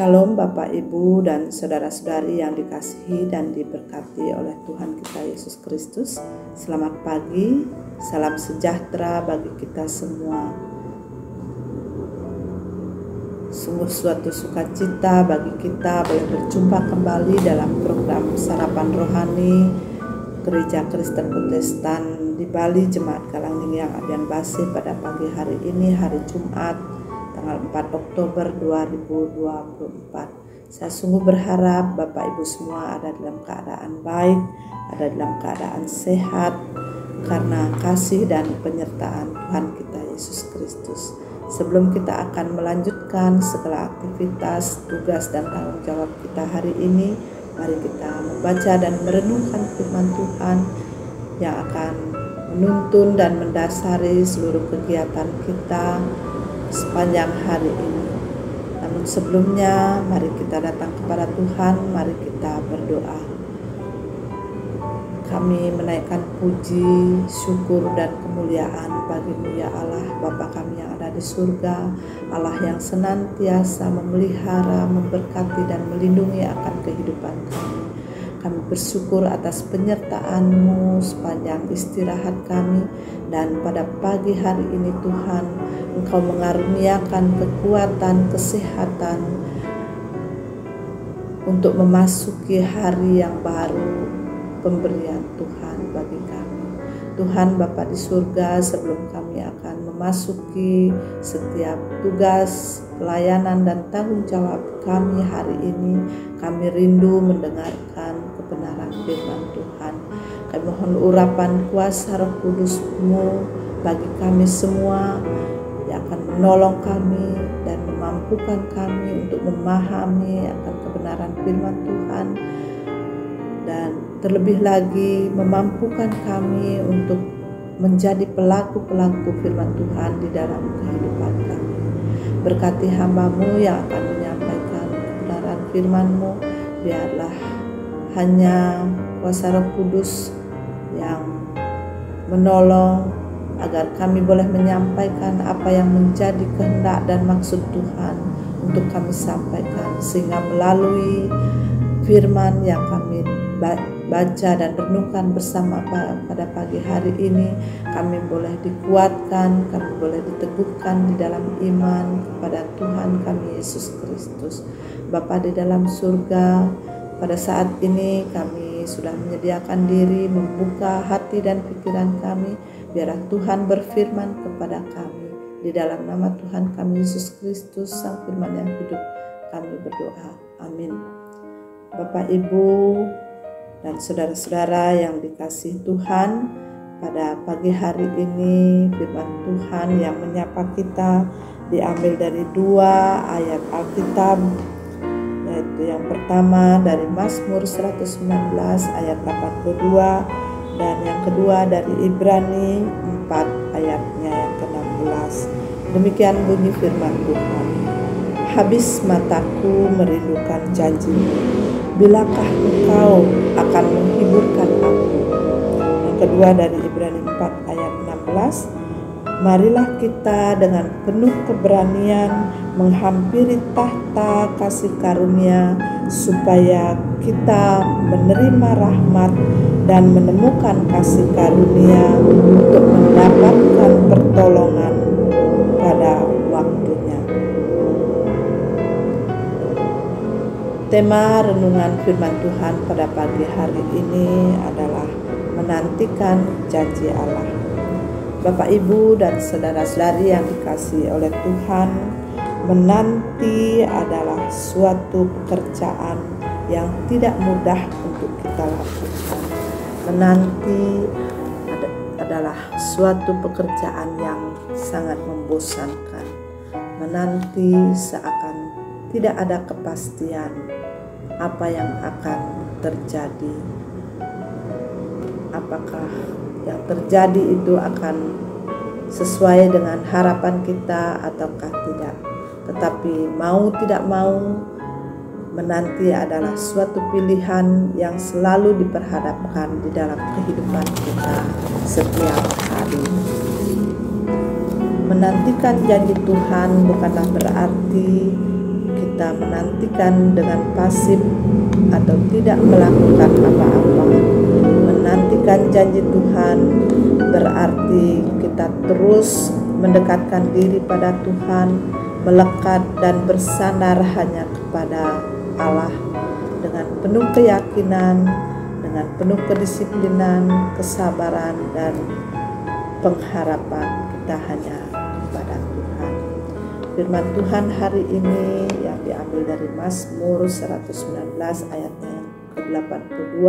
Shalom Bapak Ibu dan saudara-saudari yang dikasihi dan diberkati oleh Tuhan kita Yesus Kristus. Selamat pagi, salam sejahtera bagi kita semua. Sungguh suatu sukacita bagi kita boleh berjumpa kembali dalam program Sarapan Rohani Gereja Kristen Protestan di Bali Jemaat Galangninggiang Abian Base pada pagi hari ini, hari Jumat tanggal 4 Oktober 2024. Saya sungguh berharap Bapak Ibu semua ada dalam keadaan baik, ada dalam keadaan sehat karena kasih dan penyertaan Tuhan kita Yesus Kristus. Sebelum kita akan melanjutkan segala aktivitas, tugas dan tanggung jawab kita hari ini, mari kita membaca dan merenungkan firman Tuhan yang akan menuntun dan mendasari seluruh kegiatan kita sepanjang hari ini. Namun sebelumnya mari kita datang kepada Tuhan, mari kita berdoa. Kami menaikkan puji, syukur dan kemuliaan bagi-Mu ya Allah, Bapa kami yang ada di surga, Allah yang senantiasa memelihara, memberkati dan melindungi akan kehidupan kami. Kami bersyukur atas penyertaan-Mu sepanjang istirahat kami, dan pada pagi hari ini Tuhan, Engkau mengaruniakan kekuatan, kesehatan untuk memasuki hari yang baru, pemberian Tuhan bagi kami. Tuhan Bapa di surga, sebelum kami akan memasuki setiap tugas, pelayanan dan tanggung jawab kami hari ini, kami rindu mendengarkan kebenaran firman Tuhan. Kami mohon urapan kuasa Roh Kudus-Mu bagi kami semua yang akan menolong kami dan memampukan kami untuk memahami akan kebenaran firman Tuhan, dan terlebih lagi memampukan kami untuk menjadi pelaku-pelaku firman Tuhan di dalam kehidupan kami. Berkati hamba-Mu yang akan menyampaikan kebenaran firman-Mu, biarlah hanya kuasa Roh Kudus yang menolong agar kami boleh menyampaikan apa yang menjadi kehendak dan maksud Tuhan untuk kami sampaikan, sehingga melalui firman yang kami baca dan renungkan bersama pada pagi hari ini, kami boleh dikuatkan, kami boleh diteguhkan di dalam iman kepada Tuhan kami Yesus Kristus. Bapa di dalam surga, pada saat ini kami sudah menyediakan diri, membuka hati dan pikiran kami, biarlah Tuhan berfirman kepada kami. Di dalam nama Tuhan kami Yesus Kristus, Sang Firman yang hidup, kami berdoa. Amin. Bapak, Ibu, dan saudara-saudara yang dikasihi Tuhan, pada pagi hari ini firman Tuhan yang menyapa kita diambil dari 2 ayat Alkitab, yaitu yang pertama dari Mazmur 119 ayat 82, dan yang kedua dari Ibrani 4 ayatnya yang ke-16. Demikian bunyi firman Tuhan. Habis mataku merindukan janji-Mu, bilakah Engkau akan menghiburkan aku? Yang kedua dari Ibrani 4 ayat 16. Marilah kita dengan penuh keberanian menghampiri tahta kasih karunia, supaya kita menerima rahmat dan menemukan kasih karunia untuk mendapatkan pertolongan pada waktunya. Tema renungan firman Tuhan pada pagi hari ini adalah menantikan janji Allah. Bapak, Ibu, dan saudara-saudari yang dikasihi oleh Tuhan, menanti adalah suatu pekerjaan yang tidak mudah untuk kita lakukan. Menanti adalah suatu pekerjaan yang sangat membosankan. Menanti seakan tidak ada kepastian apa yang akan terjadi. Apakah yang terjadi itu akan sesuai dengan harapan kita ataukah tidak. Tetapi mau tidak mau, menanti adalah suatu pilihan yang selalu diperhadapkan di dalam kehidupan kita setiap hari. Menantikan janji Tuhan bukanlah berarti kita kita menantikan dengan pasif atau tidak melakukan apa-apa. Menantikan janji Tuhan berarti kita terus mendekatkan diri pada Tuhan, melekat dan bersandar hanya kepada Allah dengan penuh keyakinan, dengan penuh kedisiplinan, kesabaran, dan pengharapan kita hanya kepada Tuhan. Firman Tuhan hari ini yang diambil dari Mazmur 119 ayatnya yang ke-82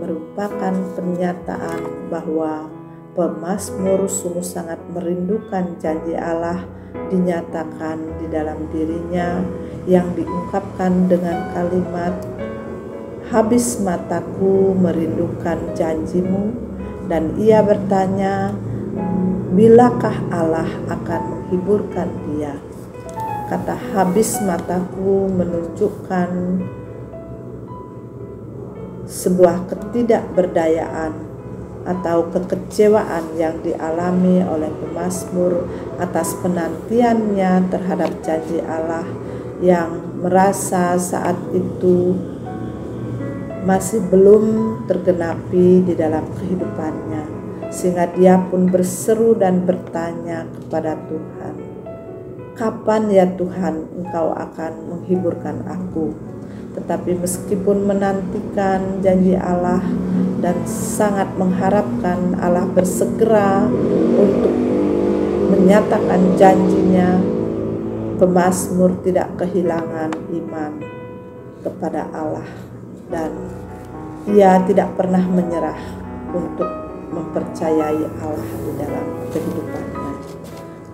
merupakan pernyataan bahwa pemazmur sungguh sangat merindukan janji Allah dinyatakan di dalam dirinya yang diungkapkan dengan kalimat, habis mataku merindukan janjimu, dan ia bertanya, bilakah Allah akan menghiburkan dia? Kata habis mataku menunjukkan sebuah ketidakberdayaan atau kekecewaan yang dialami oleh pemazmur atas penantiannya terhadap janji Allah, yang merasa saat itu masih belum tergenapi di dalam kehidupannya, sehingga dia pun berseru dan bertanya kepada Tuhan, kapan ya Tuhan Engkau akan menghiburkan aku? Tetapi meskipun menantikan janji Allah dan sangat mengharapkan Allah bersegera untuk menyatakan janjinya, pemazmur tidak kehilangan iman kepada Allah dan ia tidak pernah menyerah untuk mempercayai Allah di dalam kehidupannya.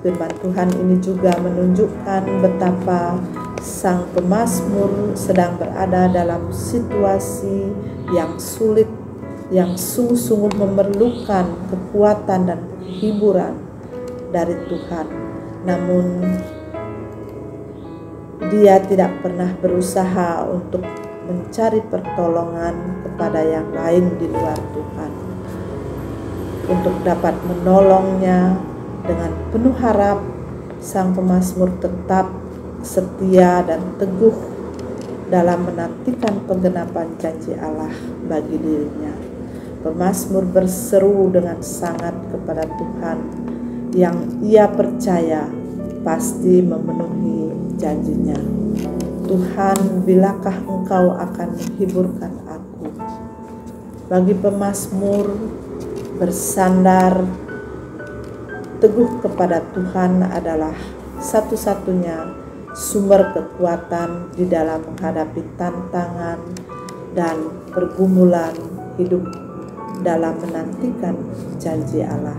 Firman Tuhan ini juga menunjukkan betapa sang pemazmur sedang berada dalam situasi yang sulit, yang sungguh-sungguh memerlukan kekuatan dan hiburan dari Tuhan. Namun dia tidak pernah berusaha untuk mencari pertolongan kepada yang lain di luar Tuhan untuk dapat menolongnya. Dengan penuh harap, sang pemazmur tetap setia dan teguh dalam menantikan penggenapan janji Allah bagi dirinya. Pemazmur berseru dengan sangat kepada Tuhan yang ia percaya pasti memenuhi janjinya. Tuhan, bilakah Engkau akan menghiburkan aku? Bagi pemazmur, bersandar teguh kepada Tuhan adalah satu-satunya sumber kekuatan di dalam menghadapi tantangan dan pergumulan hidup dalam menantikan janji Allah.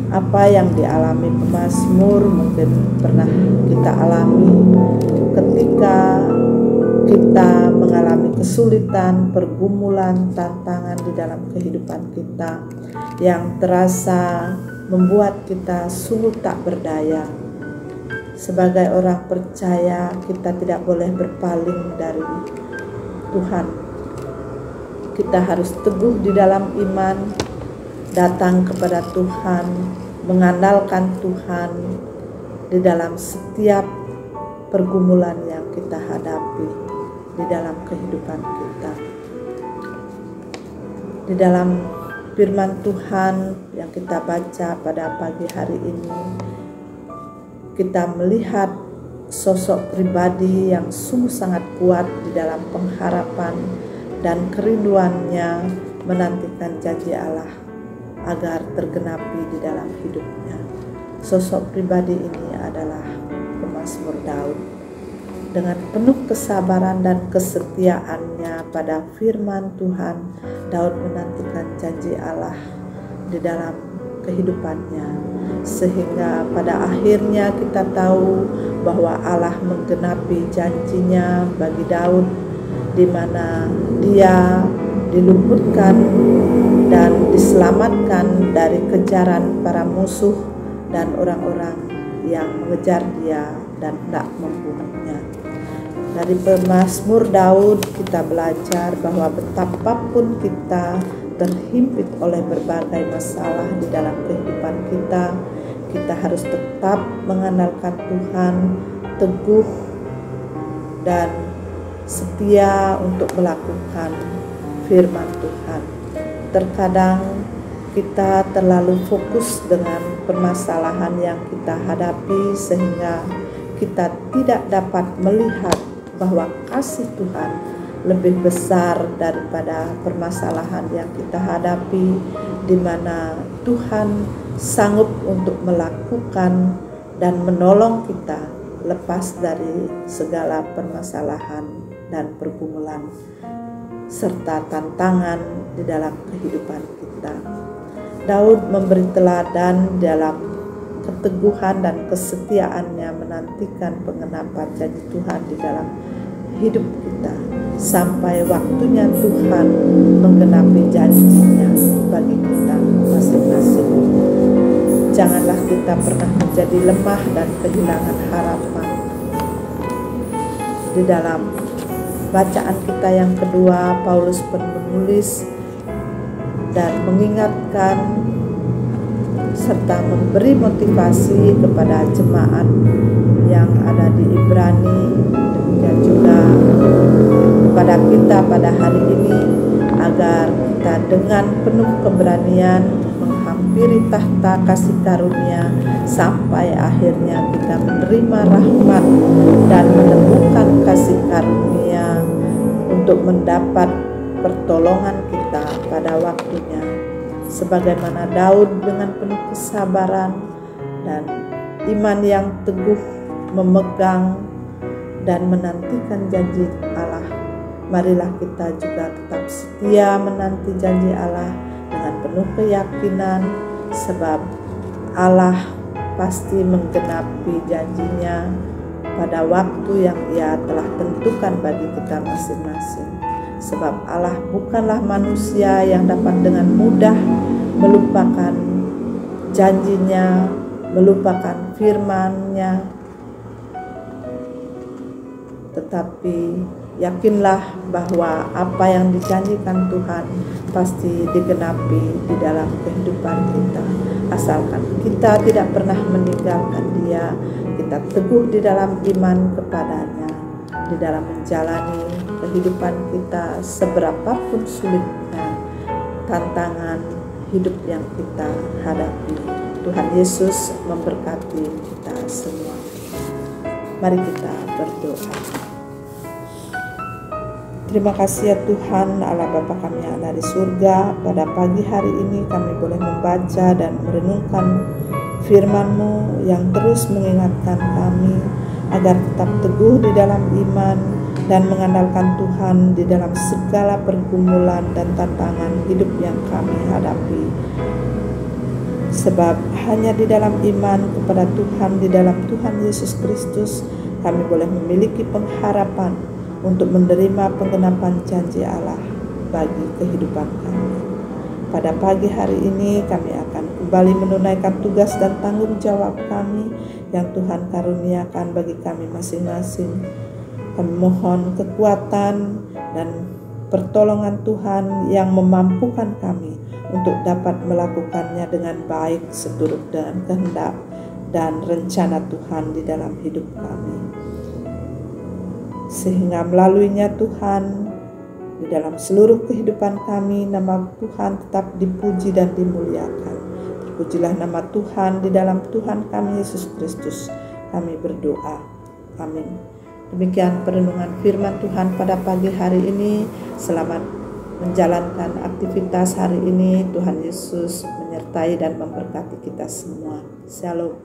Apa yang dialami pemazmur mungkin pernah kita alami ketika kita mengalami kesulitan, pergumulan, tantangan di dalam kehidupan kita yang terasa membuat kita sungguh tak berdaya. Sebagai orang percaya, kita tidak boleh berpaling dari Tuhan. Kita harus teguh di dalam iman, datang kepada Tuhan, mengandalkan Tuhan di dalam setiap pergumulan yang kita hadapi di dalam kehidupan kita. Di dalam firman Tuhan yang kita baca pada pagi hari ini, kita melihat sosok pribadi yang sungguh sangat kuat di dalam pengharapan dan kerinduannya menantikan janji Allah agar tergenapi di dalam hidupnya. Sosok pribadi ini adalah pemazmur Daud. Dengan penuh kesabaran dan kesetiaannya pada firman Tuhan, Daud menantikan janji Allah di dalam kehidupannya, sehingga pada akhirnya kita tahu bahwa Allah menggenapi janjinya bagi Daud, di mana dia diluputkan dan diselamatkan dari kejaran para musuh dan orang-orang yang mengejar dia dan hendak membunuhnya. Dari pemazmur Daud kita belajar bahwa betapapun kita terhimpit oleh berbagai masalah di dalam kehidupan kita, kita harus tetap mengandalkan Tuhan, teguh dan setia untuk melakukan firman Tuhan. Terkadang kita terlalu fokus dengan permasalahan yang kita hadapi sehingga kita tidak dapat melihat bahwa kasih Tuhan lebih besar daripada permasalahan yang kita hadapi, di mana Tuhan sanggup untuk melakukan dan menolong kita lepas dari segala permasalahan dan pergumulan serta tantangan di dalam kehidupan kita. Daud memberi teladan dalam keteguhan dan kesetiaannya menantikan penggenapan janji Tuhan di dalam hidup kita sampai waktunya Tuhan menggenapi janjinya bagi kita masing-masing. Janganlah kita pernah menjadi lemah dan kehilangan harapan. Di dalam bacaan kita yang kedua, Paulus pun menulis dan mengingatkan serta memberi motivasi kepada jemaat yang ada di Ibrani, demikian juga kepada kita pada hari ini, agar kita dengan penuh keberanian menghampiri tahta kasih karunia sampai akhirnya kita menerima rahmat dan menemukan kasih karunia untuk mendapat pertolongan kita pada waktunya. Sebagaimana Daud dengan penuh kesabaran dan iman yang teguh memegang dan menantikan janji Allah, marilah kita juga tetap setia menanti janji Allah dengan penuh keyakinan, sebab Allah pasti menggenapi janjinya pada waktu yang Ia telah tentukan bagi kita masing-masing. Sebab Allah bukanlah manusia yang dapat dengan mudah melupakan janjinya, melupakan firman-Nya. Tetapi yakinlah bahwa apa yang dijanjikan Tuhan pasti digenapi di dalam kehidupan kita. Asalkan kita tidak pernah meninggalkan Dia, kita teguh di dalam iman kepadanya, di dalam menjalani kehidupan kita seberapapun sulitnya tantangan hidup yang kita hadapi. Tuhan Yesus memberkati kita semua. Mari kita berdoa. Terima kasih ya Tuhan Allah Bapa kami yang ada di surga. Pada pagi hari ini kami boleh membaca dan merenungkan firman-Mu yang terus mengingatkan kami agar tetap teguh di dalam iman dan mengandalkan Tuhan di dalam segala pergumulan dan tantangan hidup yang kami hadapi. Sebab hanya di dalam iman kepada Tuhan, di dalam Tuhan Yesus Kristus, kami boleh memiliki pengharapan untuk menerima penggenapan janji Allah bagi kehidupan kami. Pada pagi hari ini kami akan kembali menunaikan tugas dan tanggung jawab kami yang Tuhan karuniakan bagi kami masing-masing. Kami mohon kekuatan dan pertolongan Tuhan yang memampukan kami untuk dapat melakukannya dengan baik seturut dengan kehendak dan rencana Tuhan di dalam hidup kami. Sehingga melaluinya Tuhan, di dalam seluruh kehidupan kami, nama Tuhan tetap dipuji dan dimuliakan. Terpujilah nama Tuhan di dalam Tuhan kami Yesus Kristus. Kami berdoa. Amin. Demikian perenungan firman Tuhan pada pagi hari ini. Selamat menjalankan aktivitas hari ini. Tuhan Yesus menyertai dan memberkati kita semua. Shalom.